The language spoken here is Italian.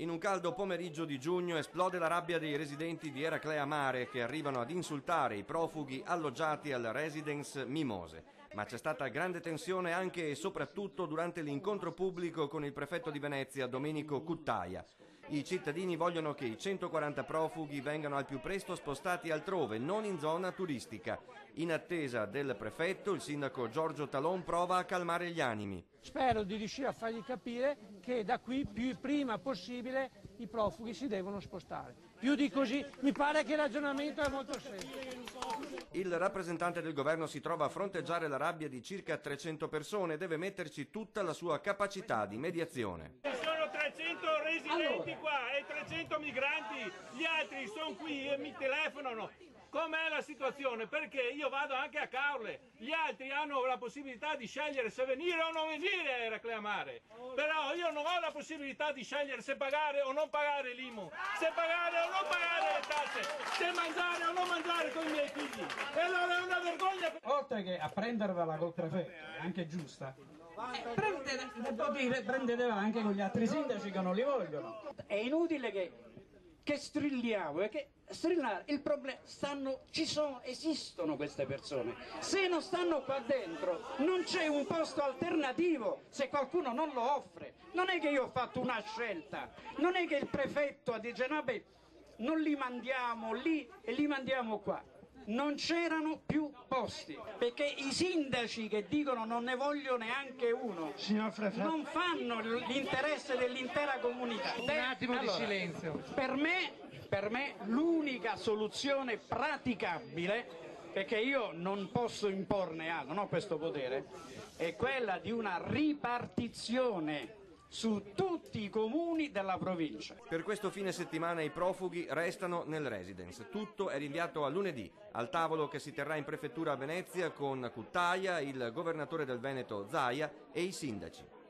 In un caldo pomeriggio di giugno esplode la rabbia dei residenti di Eraclea Mare che arrivano ad insultare i profughi alloggiati al residence Mimose. Ma c'è stata grande tensione anche e soprattutto durante l'incontro pubblico con il prefetto di Venezia, Domenico Cuttaia. I cittadini vogliono che i 140 profughi vengano al più presto spostati altrove, non in zona turistica. In attesa del prefetto, il sindaco Giorgio Talon prova a calmare gli animi. Spero di riuscire a fargli capire che da qui prima possibile i profughi si devono spostare. Più di così mi pare che il ragionamento è molto semplice. Il rappresentante del governo si trova a fronteggiare la rabbia di circa 300 persone e deve metterci tutta la sua capacità di mediazione. Ci sono 300 residenti qua e 300 migranti, gli altri sono qui e mi telefonano. Com'è la situazione? Perché io vado anche a Caorle, gli altri hanno la possibilità di scegliere se venire o non venire a Eraclea Mare, però io non ho la possibilità di scegliere se pagare o non pagare l'IMU, se pagare o non pagare le tasse, se mangiare o non mangiare con i miei figli, e allora è una vergogna. Oltre che a prendervela col prefetto, è anche giusta, prendetela anche con gli altri sindaci che non li vogliono. È inutile che strilliamo, perché strillare, il problema esistono queste persone, se non stanno qua dentro non c'è un posto alternativo se qualcuno non lo offre. Non è che io ho fatto una scelta, non è che il prefetto dice no, beh, non li mandiamo lì e li mandiamo qua. Non c'erano più posti, perché i sindaci che dicono non ne voglio neanche uno non fanno l'interesse dell'intera comunità. Un attimo di silenzio. Per me l'unica soluzione praticabile, perché io non posso imporne altro, non ho questo potere, è quella di una ripartizione su tutti i comuni della provincia. Per questo fine settimana i profughi restano nel residence. Tutto è rinviato a lunedì, al tavolo che si terrà in prefettura a Venezia con Cuttaia, il governatore del Veneto Zaia e i sindaci.